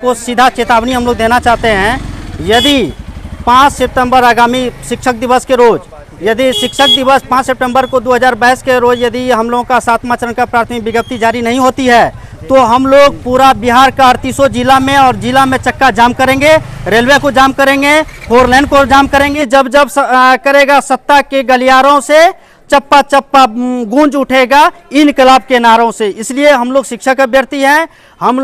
को सीधा चेतावनी हम लोग देना चाहते हैं। यदि 5 सितंबर आगामी शिक्षक दिवस के रोज, यदि शिक्षक दिवस 5 सितंबर को 2022 के रोज यदि हम लोगों का 7वां चरण का प्राथमिक विज्ञप्ति जारी नहीं होती है तो हम लोग पूरा बिहार का 38 जिला में और जिला में चक्का जाम करेंगे, रेलवे को जाम करेंगे, 4 लेन को जाम करेंगे। जब करेगा सत्ता के गलियारों से चप्पा चप्पा गूंज उठेगा इनकलाब के नारों से। इसलिए हम लोग शिक्षक अभ्यर्थी हैं। हम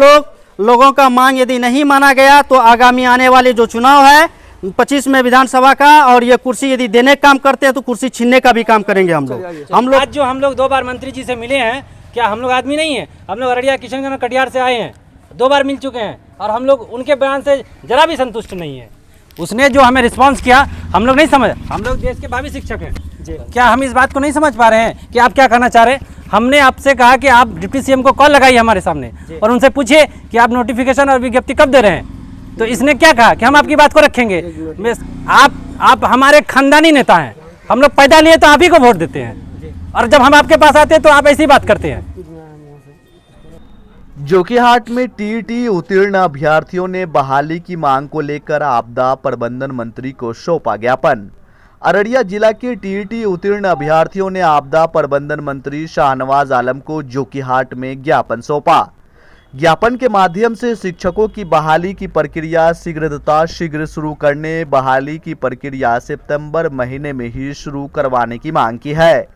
लोगों का मांग यदि नहीं माना गया तो आगामी आने वाले जो चुनाव है 25 में विधानसभा का, और ये कुर्सी यदि देने का काम करते हैं तो कुर्सी छीनने का भी काम करेंगे हम लोग। आज जो हम लोग 2 बार मंत्री जी से मिले हैं, क्या हम लोग आदमी नहीं है? हम लोग अररिया किशनगंज कटिहार से आए हैं, 2 बार मिल चुके हैं और हम लोग उनके बयान से जरा भी संतुष्ट नहीं है। उसने जो हमें रिस्पांस किया हम लोग नहीं समझ। हम लोग देश के 22 शिक्षक हैं, क्या हम इस बात को नहीं समझ पा रहे हैं कि आप क्या कहना चाह रहे हैं? हमने आपसे कहा कि आप डिप्टी सीएम को कॉल लगाइए हमारे सामने और उनसे पूछिए कि आप नोटिफिकेशन और विज्ञप्ति कब दे रहे हैं। तो इसने क्या कहा कि हम आपकी बात को रखेंगे। आप हमारे खानदानी नेता हैं, हम लोग पैदा लिए तो आप ही को वोट देते हैं और जब हम आपके पास आते हैं तो आप ऐसी बात करते हैं। जोकीहाट में टीईटी उत्तीर्ण अभ्यर्थियों ने बहाली की मांग को लेकर आपदा प्रबंधन मंत्री को सौंपा ज्ञापन। अररिया जिला के टीईटी उत्तीर्ण अभ्यर्थियों ने आपदा प्रबंधन मंत्री शाहनवाज आलम को जोकीहाट में ज्ञापन सौंपा। ज्ञापन के माध्यम से शिक्षकों की बहाली की प्रक्रिया शीघ्र शुरू करने, बहाली की प्रक्रिया सितंबर महीने में ही शुरू करवाने की मांग की है।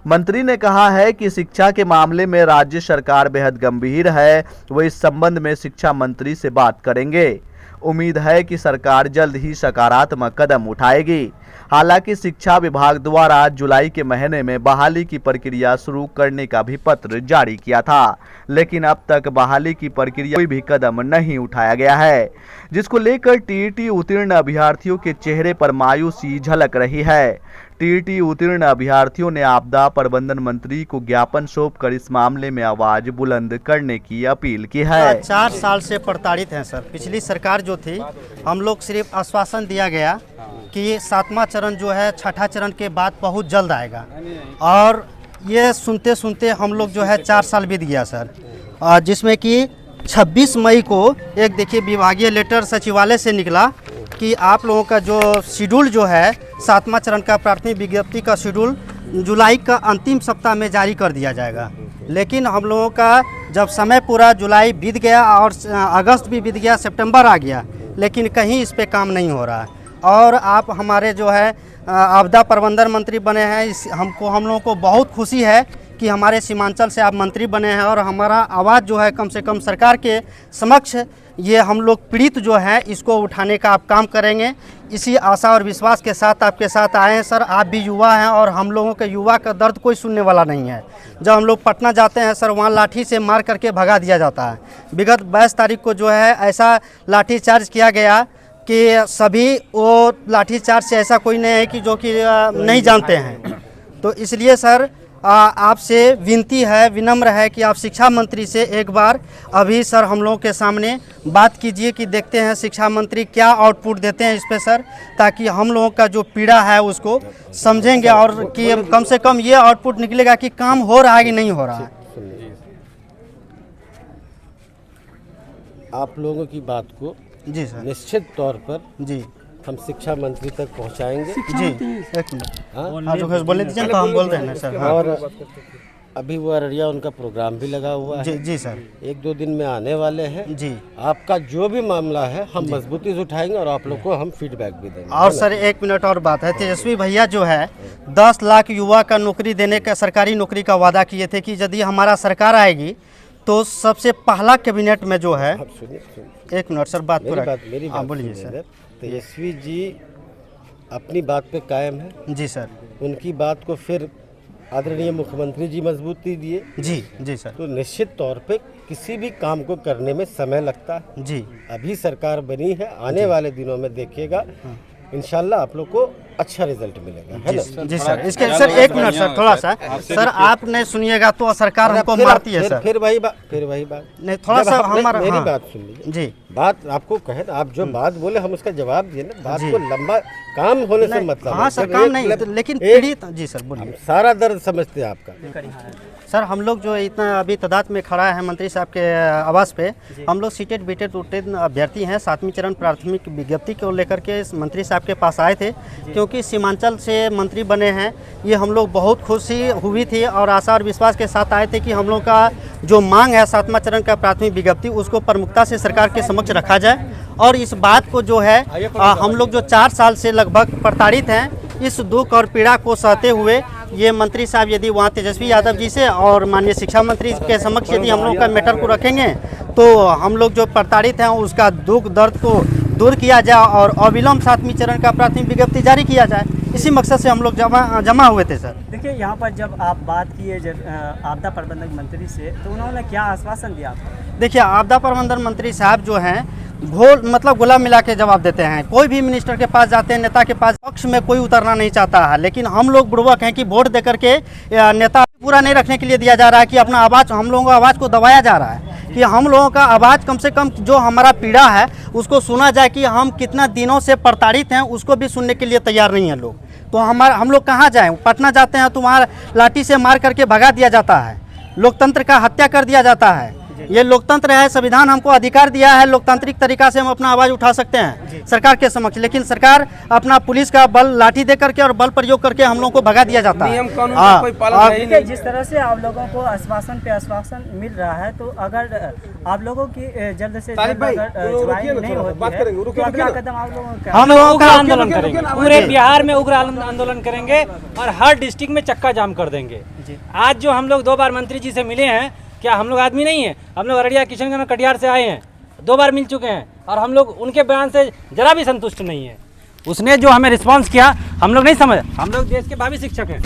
मंत्री ने कहा है कि शिक्षा के मामले में राज्य सरकार बेहद गंभीर है, वो इस संबंध में शिक्षा मंत्री से बात करेंगे। उम्मीद है कि सरकार जल्द ही सकारात्मक कदम उठाएगी। हालांकि शिक्षा विभाग द्वारा जुलाई के महीने में बहाली की प्रक्रिया शुरू करने का भी पत्र जारी किया था, लेकिन अब तक बहाली की प्रक्रिया कोई भी कदम नहीं उठाया गया है, जिसको लेकर टीईटी उत्तीर्ण अभ्यर्थियों के चेहरे पर मायूसी झलक रही है। टीईटी उत्तीर्ण अभ्यर्थियों ने आपदा प्रबंधन मंत्री को ज्ञापन सौंपकर इस मामले में आवाज बुलंद करने की अपील की है। 4 साल से प्रताड़ित हैं सर। पिछली सरकार जो थी, हम लोग सिर्फ आश्वासन दिया गया कि 7वां चरण जो है 6ठा चरण के बाद बहुत जल्द आएगा, और ये सुनते सुनते हम लोग जो है 4 साल बीत गया सर। जिसमें कि 26 मई को एक देखिए विभागीय लेटर सचिवालय से निकला कि आप लोगों का जो शेड्यूल जो है 7वां चरण का प्राथमिक विज्ञप्ति का शेड्यूल जुलाई का अंतिम सप्ताह में जारी कर दिया जाएगा। लेकिन हम लोगों का जब समय पूरा जुलाई बीत गया और अगस्त भी बीत गया, सितंबर आ गया, लेकिन कहीं इस पे काम नहीं हो रहा है। और आप हमारे जो है आपदा प्रबंधन मंत्री बने हैं, हम लोगों को बहुत खुशी है कि हमारे सीमांचल से आप मंत्री बने हैं और हमारा आवाज़ जो है कम से कम सरकार के समक्ष ये हम लोग पीड़ित जो है इसको उठाने का आप काम करेंगे। इसी आशा और विश्वास के साथ आपके साथ आए हैं सर। आप भी युवा हैं और हम लोगों के युवा का दर्द कोई सुनने वाला नहीं है। जब हम लोग पटना जाते हैं सर, वहाँ लाठी से मार करके भगा दिया जाता है। विगत 22 तारीख को जो है ऐसा लाठी चार्ज किया गया कि सभी वो लाठी चार्ज से ऐसा कोई नहीं है कि जो कि नहीं जानते हैं। तो इसलिए सर आपसे विनती है, विनम्र है कि आप शिक्षा मंत्री से एक बार अभी सर हम लोगों के सामने बात कीजिए कि देखते हैं शिक्षा मंत्री क्या आउटपुट देते हैं इस पे सर, ताकि हम लोगों का जो पीड़ा है उसको समझेंगे और कि कम से कम ये आउटपुट निकलेगा कि काम हो रहा है कि नहीं हो रहा है। आप लोगों की बात को जी सर निश्चित तौर पर जी हम शिक्षा मंत्री तक पहुंचाएंगे। जी एक मिनट जो बोलने दीजिए तो हम बोल रहे हैं सर। हाँ। और अभी वो अररिया उनका प्रोग्राम भी लगा हुआ है। जी सर 1-2 दिन में आने वाले हैं जी। आपका जो भी मामला है हम मजबूती से उठाएंगे और आप लोग को हम फीडबैक भी देंगे। और सर 1 मिनट और बात है, तेजस्वी भैया जो है 10 लाख युवा का नौकरी देने का, सरकारी नौकरी का वादा किए थे कि यदि हमारा सरकार आएगी तो सबसे पहला कैबिनेट में जो है। सुनिए 1 मिनट सर, बात पूरा मेरी बात बोलिए सुनिए। सर। तेजस्वी जी अपनी बात पे कायम है। जी सर। उनकी बात को फिर आदरणीय मुख्यमंत्री जी मजबूती दिए। जी सर। तो निश्चित तौर पे किसी भी काम को करने में समय लगता है। जी अभी सरकार बनी है, आने वाले दिनों में देखिएगा इंशाल्लाह आप लोग को अच्छा रिजल्ट मिलेगा, है ना? जी सर, इसके सर एक मिनट सर, थोड़ा सा सर आपने सुनिएगा तो सरकार हमको मारती है सर। फिर वही बात नहीं, थोड़ा सा हमारा मेरी हाँ। बात सुन लीजिए जी, बात आपको कहे ना, आप जो बात बोले हम उसका जवाब दिए ना, बात को लंबा काम होने से मतलब हाँ है। सर जब काम एक नहीं, मतलब लेकिन एक- पीड़ित जी सर बोलिए। सारा दर्द समझते हैं आपका। सर हम लोग जो इतना अभी तादाद में खड़ा है मंत्री साहब के आवास पे, हम लोग सीटेड बीटेड उत्तीर्ण अभ्यर्थी हैं। 7वीं चरण प्राथमिक विज्ञप्ति को लेकर के इस मंत्री साहब के पास आए थे, क्योंकि सीमांचल से मंत्री बने हैं। ये हम लोग बहुत खुशी हुई थी और आशा और विश्वास के साथ आए थे कि हम लोग का जो मांग है 7वां चरण का प्राथमिक विज्ञप्ति, उसको प्रमुखता से सरकार के समक्ष रखा जाए। और इस बात को जो है हम लोग जो 4 साल से लगभग प्रताड़ित हैं, इस दुख और पीड़ा को सहते हुए ये मंत्री साहब यदि वहाँ तेजस्वी यादव जी से और माननीय शिक्षा मंत्री के समक्ष यदि हम लोग का मैटर को रखेंगे, तो हम लोग जो प्रताड़ित हैं उसका दुख दर्द को दूर किया जाए और अविलंब 7वीं चरण का प्राथमिक विज्ञप्ति जारी किया जाए। इसी मकसद से हम लोग जमा हुए थे सर। देखिए यहाँ पर जब आप बात किए आपदा प्रबंधन मंत्री से, तो उन्होंने क्या आश्वासन दिया आपको? देखिए आपदा प्रबंधन मंत्री साहब जो हैं मतलब गुला मिला के जवाब देते हैं। कोई भी मिनिस्टर के पास जाते हैं, नेता के पास, पक्ष में कोई उतरना नहीं चाहता है, लेकिन हम लोग बुड़बक हैं कि वोट दे करके नेता पूरा नहीं रखने के लिए दिया जा रहा है कि अपना आवाज़, हम लोगों का आवाज़ को दबाया जा रहा है कि हम लोगों का आवाज़ कम से कम जो हमारा पीड़ा है उसको सुना जाए कि हम कितना दिनों से प्रताड़ित हैं, उसको भी सुनने के लिए तैयार नहीं है लोग। तो हम लोग कहाँ जाएँ? पटना जाते हैं तो वहाँ लाठी से मार करके भगा दिया जाता है, लोकतंत्र का हत्या कर दिया जाता है। ये लोकतंत्र है, संविधान हमको अधिकार दिया है, लोकतांत्रिक तरीका से हम अपना आवाज़ उठा सकते हैं सरकार के समक्ष, लेकिन सरकार अपना पुलिस का बल लाठी दे करके और बल प्रयोग करके हम लोगों को भगा दिया जाता है। देखिए जिस तरह से आप लोगों को आश्वासन पे आश्वासन मिल रहा है, तो अगर आप लोगों की जल्द से जल्द अगर नहीं होती है, तो अगला कदम आप लोगों का हम लोगों उग्र का आंदोलन करेंगे, पूरे बिहार में उग्र आंदोलन करेंगे और हर डिस्ट्रिक्ट में चक्का जाम कर देंगे। आज जो हम लोग 2 बार मंत्री जी से मिले हैं, क्या हम लोग आदमी नहीं है? हम लोग अररिया, किशनगंज, कटिहार से आए हैं, 2 बार मिल चुके हैं और हम लोग उनके बयान से जरा भी संतुष्ट नहीं है। उसने जो हमें रिस्पांस किया हम लोग नहीं समझ, हम लोग देश के भावी शिक्षक हैं,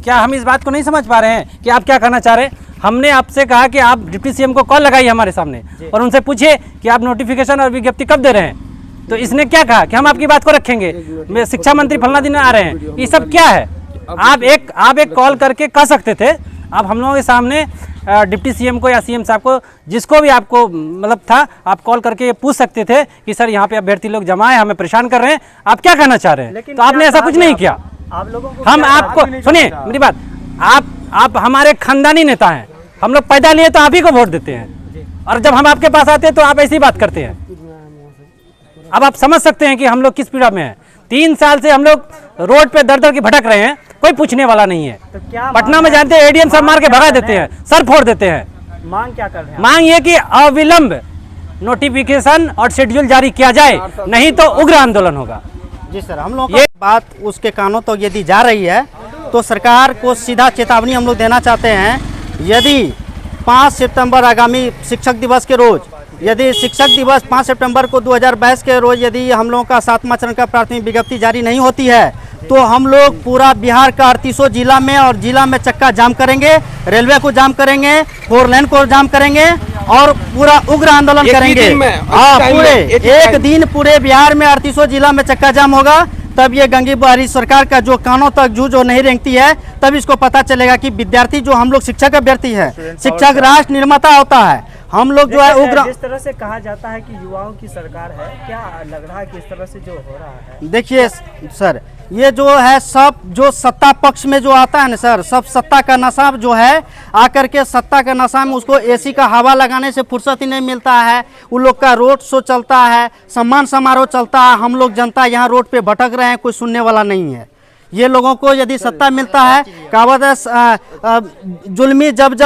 क्या हम इस बात को नहीं समझ पा रहे हैं कि आप क्या कहना चाह रहे हैं? हमने आपसे कहा कि आप डिप्टी सीएम को कॉल लगाइए हमारे सामने और उनसे पूछिए कि आप नोटिफिकेशन और विज्ञप्ति कब दे रहे हैं। तो इसने क्या कहा कि हम आपकी बात को रखेंगे, शिक्षा मंत्री फलना दिन आ रहे हैं। ये सब क्या है? आप एक कॉल करके कह सकते थे, आप हम लोगों के सामने डिप्टी सीएम को या सीएम साहब को, जिसको भी आपको मतलब था, आप कॉल करके ये पूछ सकते थे कि सर यहाँ पे अभ्यर्थी लोग जमा है, हमें परेशान कर रहे हैं, आप क्या कहना चाह रहे हैं? तो आपने ऐसा कुछ नहीं किया। आप लोगों को हम आपको सुनिए मेरी बात, आप हमारे खानदानी नेता हैं, हम लोग पैदा लिए तो आप ही को वोट देते हैं, और जब हम आपके पास आते हैं तो आप ऐसी बात करते हैं। अब आप समझ सकते हैं कि हम लोग किस पीड़ा में हैं। 3 साल से हम लोग रोड पे दर दर की भटक रहे हैं, कोई पूछने वाला नहीं है। तो क्या पटना में जानते हैं एडीएम सब मार के भगा देते हैं, सर फोड़ देते हैं। मांग क्या कर रहे हैं? मांग ये कि अविलंब नोटिफिकेशन और शेड्यूल जारी किया जाए, नहीं तो उग्र आंदोलन होगा। जी सर, हम लोग ये बात उसके कानों तक यदि जा रही है तो सरकार को सीधा चेतावनी हम लोग देना चाहते हैं। यदि 5 सितंबर आगामी शिक्षक दिवस के रोज, यदि शिक्षक दिवस 5 सितंबर को 2022 के रोज यदि हम लोगों का 7वां चरण का प्राथमिक विज्ञप्ति जारी नहीं होती है, तो हम लोग पूरा बिहार का 38 जिला में और जिला में चक्का जाम करेंगे, रेलवे को जाम करेंगे, 4 लेन को जाम करेंगे और पूरा उग्र आंदोलन करेंगे। पूरे एक दिन पूरे बिहार में 38 जिला में चक्का जाम होगा। तब ये गंगी बहारी सरकार का जो कानों तक जो नहीं रेंगती है, तब इसको पता चलेगा कि विद्यार्थी जो हम लोग शिक्षक अभ्यर्थी है, शिक्षक राष्ट्र निर्माता होता है। हम लोग जो है उग्र, जिस तरह से कहा जाता है कि युवाओं की सरकार है, क्या लग रहा है कि इस तरह से जो हो रहा है? देखिए सर, ये जो है सब जो सत्ता पक्ष में जो आता है ना सर, सब सत्ता का नशा जो है, आकर के सत्ता का नशा में उसको एसी का हवा लगाने से फुर्सत ही नहीं मिलता है। उन लोग का रोड शो चलता है, सम्मान समारोह चलता है, हम लोग जनता यहाँ रोड पे भटक रहे हैं, कोई सुनने वाला नहीं है। ये लोगों को यदि सत्ता मिलता है, कहावत है जुल्मी जब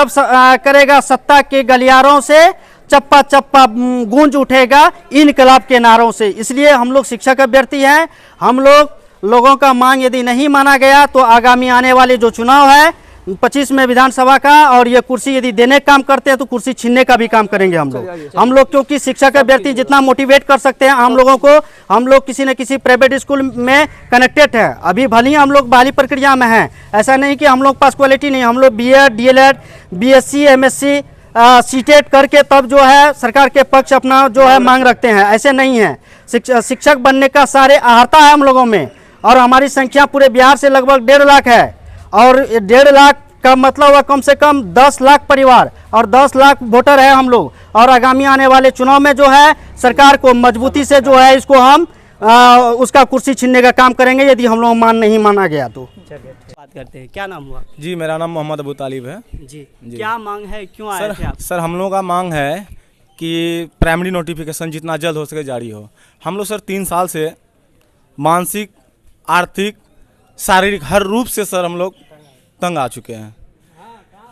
करेगा सत्ता के गलियारों से, चप्पा चप्पा गूंज उठेगा इनकलाब के नारों से। इसलिए हम लोग शिक्षक अभ्यर्थी हैं। हम लोगों का मांग यदि नहीं माना गया तो आगामी आने वाले जो चुनाव है 25 में विधानसभा का, और ये कुर्सी यदि देने का काम करते हैं तो कुर्सी छीनने का भी काम करेंगे हम लोग क्योंकि शिक्षक अभ्यर्थी जितना मोटिवेट कर सकते हैं हम लोगों को, हम लोग किसी न किसी प्राइवेट स्कूल में कनेक्टेड है। अभी भले ही हम लोग बहाली प्रक्रिया में हैं, ऐसा नहीं कि हम लोग पास क्वालिटी नहीं, हम लोग BEd, DLEd, BSc, MSc CTET करके तब जो है सरकार के पक्ष अपना जो है मांग रखते हैं। ऐसे नहीं है, शिक्षक बनने का सारे आहता है हम लोगों में। और हमारी संख्या पूरे बिहार से लगभग 1.5 लाख है। और 1.5 लाख का मतलब हुआ कम से कम 10 लाख परिवार और 10 लाख वोटर है हम लोग। और आगामी आने वाले चुनाव में जो है सरकार को मजबूती से जो है इसको हम उसका कुर्सी छीनने का काम करेंगे यदि हम लोग नहीं माना गया तो। चलिए बात करते हैं, क्या नाम हुआ? जी मेरा नाम मोहम्मद अबू तालिब है। जी क्या मांग है, क्यों आए थे आप? सर हम लोगों का मांग है कि प्राइमरी नोटिफिकेशन जितना जल्द हो सके जारी हो। हम लोग सर 3 साल से मानसिक, आर्थिक, शारीरिक हर रूप से सर हम लोग तंग आ चुके हैं।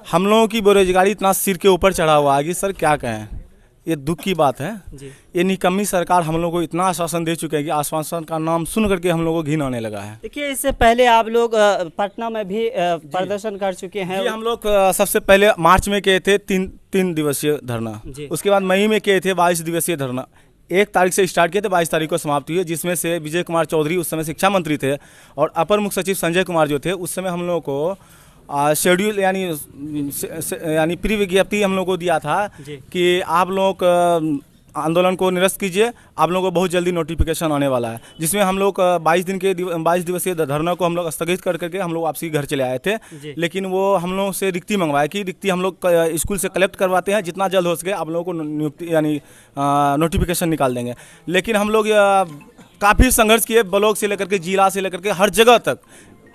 हम लोगों की बेरोजगारी इतना सिर के ऊपर चढ़ा हुआ है कि सर क्या कहें, ये दुख की बात है। जी ये निकम्मी सरकार हम लोग को इतना आश्वासन दे चुके हैं कि आश्वासन का नाम सुन करके हम लोग को घिन आने लगा है। देखिए, इससे पहले आप लोग पटना में भी प्रदर्शन कर चुके हैं। जी हम लोग सबसे पहले मार्च में किए थे 3 दिवसीय धरना, उसके बाद मई में किए थे 22 दिवसीय धरना। 1 तारीख से स्टार्ट किए थे, 22 तारीख को समाप्त हुई है, जिसमें से विजय कुमार चौधरी उस समय शिक्षा मंत्री थे और अपर मुख्य सचिव संजय कुमार जो थे उस समय हम लोगों को शेड्यूल यानी प्री विज्ञप्ति हम लोग को दिया था कि आप लोग आंदोलन को निरस्त कीजिए, आप लोगों को बहुत जल्दी नोटिफिकेशन आने वाला है, जिसमें हम लोग 22 दिवसीय धरना को हम लोग स्थगित कर करके हम लोग वापसी घर चले आए थे। लेकिन वो हम लोग से रिक्ति मंगवाया कि रिक्ति हम लोग स्कूल से कलेक्ट करवाते हैं, जितना जल्द हो सके आप लोगों को नियुक्ति यानी नोटिफिकेशन निकाल देंगे। लेकिन हम लोग काफ़ी संघर्ष किए, ब्लॉक से लेकर के जिला से लेकर के हर जगह तक,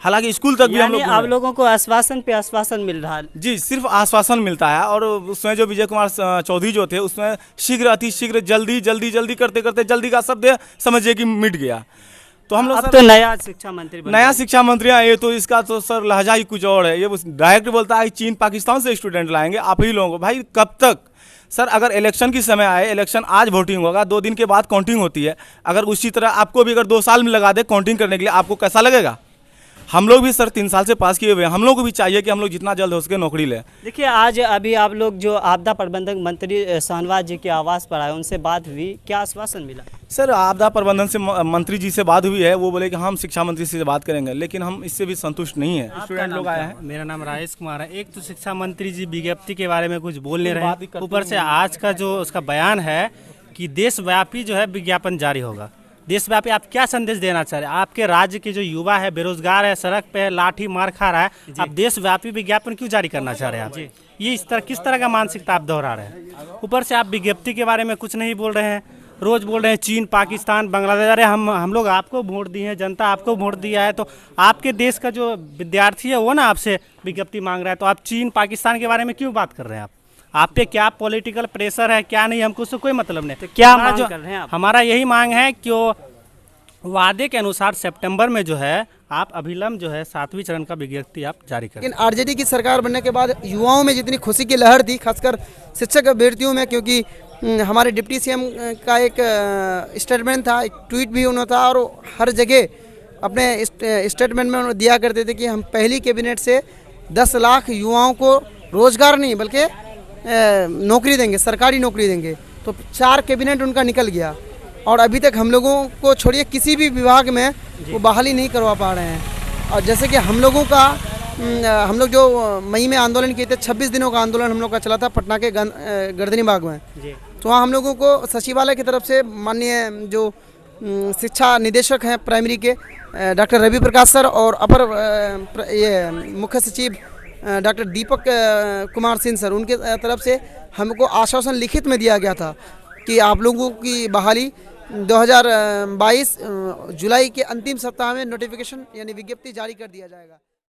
हालांकि स्कूल तक भी हम लोग आप लोगों को आश्वासन पे आश्वासन मिल रहा है। जी सिर्फ आश्वासन मिलता है। और उसमें जो विजय कुमार चौधरी जो थे उसमें शीघ्र अति शीघ्र जल्दी जल्दी जल्दी करते करते जल्दी का शब्द समझिए कि मिट गया। तो हम लोग अब तो नया शिक्षा मंत्री आए तो इसका तो सर लहजा ही कुछ और है। ये डायरेक्ट बोलता है चीन पाकिस्तान से स्टूडेंट लाएंगे आप ही लोगों को। भाई कब तक सर, अगर इलेक्शन की समय आए, इलेक्शन आज वोटिंग होगा, 2 दिन के बाद काउंटिंग होती है, अगर उसी तरह आपको भी अगर 2 साल में लगा दे काउंटिंग करने के लिए, आपको कैसा लगेगा? हम लोग भी सर 3 साल से पास किए हुए हैं, हम लोग को भी चाहिए कि हम लोग जितना जल्द हो सके नौकरी लें। देखिए, आज अभी आप लोग जो आपदा प्रबंधन मंत्री शाहनवाज जी के आवास पर आए, उनसे बात हुई, क्या आश्वासन मिला? सर आपदा प्रबंधन से मंत्री जी से बात हुई है, वो बोले कि हम शिक्षा मंत्री से बात करेंगे, लेकिन हम इससे भी संतुष्ट नहीं है। स्टूडेंट लोग आए हैं। मेरा नाम राजेश कुमार है। एक तो शिक्षा मंत्री जी विज्ञप्ति के बारे में कुछ बोल नहीं रहे, ऊपर से आज का जो उसका बयान है कि देशव्यापी जो है विज्ञापन जारी होगा। देशव्यापी आप क्या संदेश देना चाह रहे हैं? आपके राज्य के जो युवा है, बेरोजगार है, सड़क पे लाठी मार खा रहा है, आप देशव्यापी विज्ञापन क्यों जारी करना चाह रहे हैं? आप ये किस तरह का मानसिकता आप दोहरा रहे हैं? ऊपर से आप विज्ञप्ति के बारे में कुछ नहीं बोल रहे हैं, रोज बोल रहे हैं चीन, पाकिस्तान, बांग्लादेश। अरे हम लोग आपको वोट दिए हैं, जनता आपको वोट दिया है, तो आपके देश का जो विद्यार्थी है वो ना आपसे विज्ञप्ति मांग रहा है, तो आप चीन, पाकिस्तान के बारे में क्यों बात कर रहे हैं? आप पे क्या पॉलिटिकल प्रेशर है, क्या नहीं, हमको उससे कोई मतलब नहीं। तो क्या मांग कर रहे हैं आप? हमारा यही मांग है कि वादे के अनुसार सितंबर में जो है आप अभिलंब जो है 7वीं चरण का विज्ञप्ति आप जारी करें। लेकिन आरजेडी की सरकार बनने के बाद युवाओं में जितनी खुशी की लहर थी, खासकर शिक्षक अभ्यर्थियों में, क्योंकि हमारे डिप्टी सीएम का एक स्टेटमेंट था, एक ट्वीट भी उन्होंने था, और हर जगह अपने स्टेटमेंट में उन्होंने दिया करते थे कि हम पहली कैबिनेट से 10 लाख युवाओं को रोजगार नहीं बल्कि नौकरी देंगे, सरकारी नौकरी देंगे। तो 4 कैबिनेट उनका निकल गया और अभी तक हम लोगों को छोड़िए किसी भी विभाग में वो बहाली नहीं करवा पा रहे हैं। और जैसे कि हम लोग जो मई में आंदोलन किए थे, 26 दिनों का आंदोलन हम लोग का चला था पटना के गर्दनी बाग में, तो वहाँ हम लोगों को सचिवालय की तरफ से माननीय जो शिक्षा निदेशक हैं प्राइमरी के डॉक्टर रवि प्रकाश सर और अपर ये मुख्य सचिव डॉक्टर दीपक कुमार सिंह सर, उनके तरफ से हमको आश्वासन लिखित में दिया गया था कि आप लोगों की बहाली 2022 जुलाई के अंतिम सप्ताह में नोटिफिकेशन यानी विज्ञप्ति जारी कर दिया जाएगा।